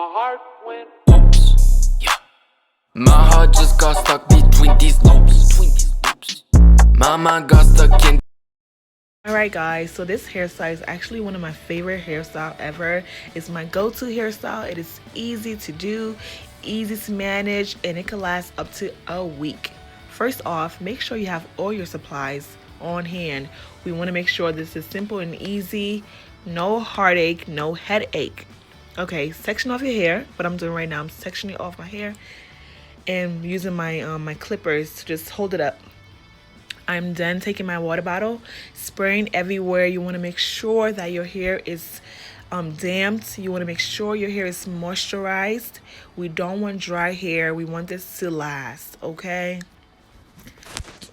My heart went oops. Yeah. My heart just got stuck between these loops. My mind got stuck in. Alright guys, so this hairstyle is actually one of my favorite hairstyle ever. It's my go-to hairstyle. It is easy to do, easy to manage, and it can last up to a week. First off, make sure you have all your supplies on hand. We want to make sure this is simple and easy, no heartache, no headache. Okay, section off your hair. What I'm doing right now, I'm sectioning off my hair and using my my clippers to just hold it up. I'm done taking my water bottle, spraying everywhere. You want to make sure that your hair is damped. You want to make sure your hair is moisturized. We don't want dry hair. We want this to last, okay?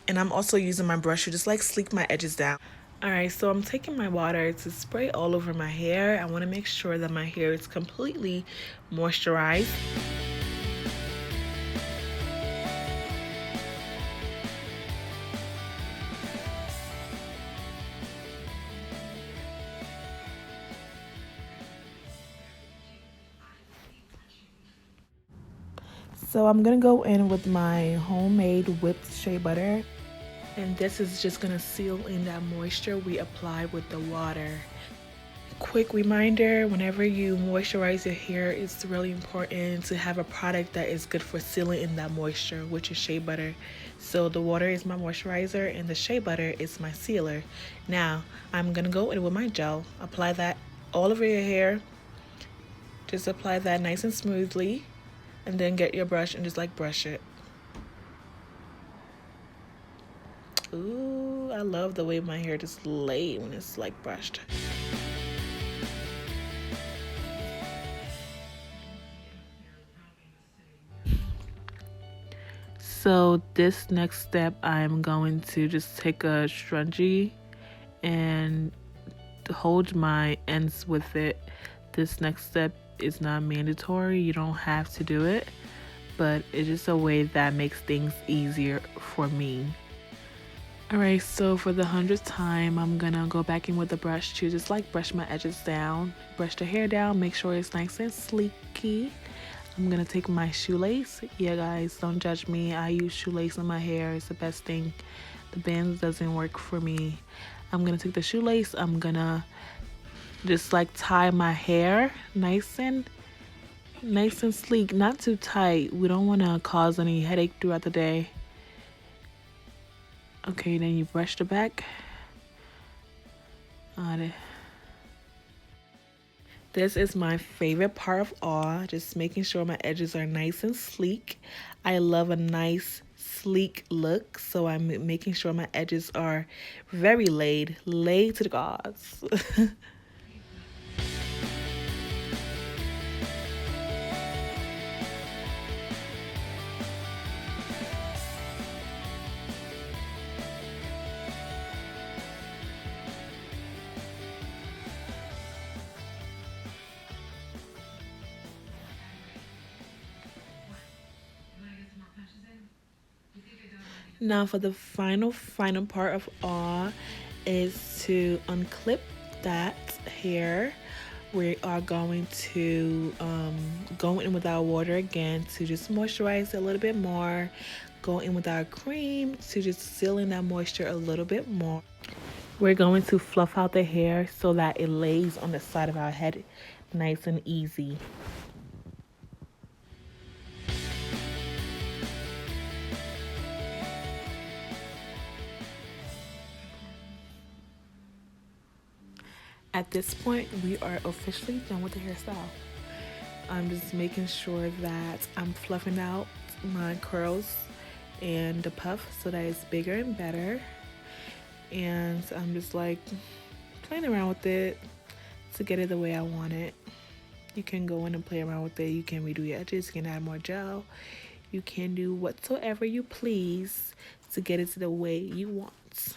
And I'm also using my brush to just like sleek my edges down. Alright, so I'm taking my water to spray all over my hair. I want to make sure that my hair is completely moisturized. So I'm gonna go in with my homemade whipped shea butter, and this is just gonna seal in that moisture we applied with the water. Quick reminder, whenever you moisturize your hair, it's really important to have a product that is good for sealing in that moisture, which is shea butter. So the water is my moisturizer and the shea butter is my sealer. Now I'm gonna go in with my gel, apply that all over your hair. Just apply that nice and smoothly, and then get your brush and just like brush it. Ooh, I love the way my hair just laid when it's like brushed. So this next step, I'm going to just take a scrunchie and hold my ends with it. This next step is not mandatory. You don't have to do it, but it's just a way that makes things easier for me. Alright, so for the 100th time, I'm gonna go back in with the brush to just like brush my edges down, brush the hair down, make sure it's nice and sleeky. I'm gonna take my shoelace. Yeah guys, don't judge me. I use shoelace in my hair. It's the best thing. The bands doesn't work for me. I'm gonna take the shoelace. I'm gonna just like tie my hair nice and sleek, not too tight. We don't want to cause any headache throughout the day. Okay, then you brush the back. This is my favorite part of all, just making sure my edges are nice and sleek. I love a nice sleek look, so I'm making sure my edges are very laid to the gods. Now for the final part of all is to unclip that hair. We are going to go in with our water again to just moisturize it a little bit more. Go in with our cream to just seal in that moisture a little bit more. We're going to fluff out the hair so that it lays on the side of our head nice and easy. At this point, we are officially done with the hairstyle. I'm just making sure that I'm fluffing out my curls and the puff so that it's bigger and better. And I'm just like playing around with it to get it the way I want it. You can go in and play around with it. You can redo your edges, you can add more gel. You can do whatsoever you please to get it to the way you want.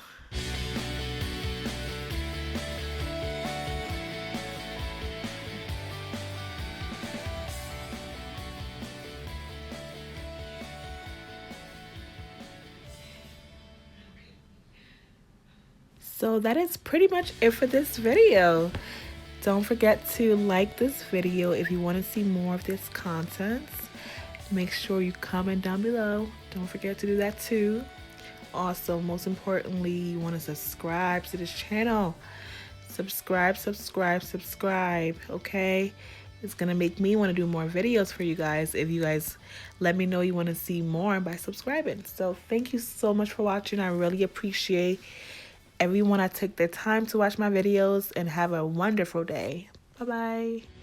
So that is pretty much it for this video. Don't forget to like this video if you want to see more of this content. Make sure you comment down below. Don't forget to do that too. Also, most importantly, you want to subscribe to this channel. Subscribe, okay? It's gonna make me want to do more videos for you guys if you guys let me know you want to see more by subscribing. So thank you so much for watching. I really appreciate everyone that took their time to watch my videos, and have a wonderful day. Bye bye.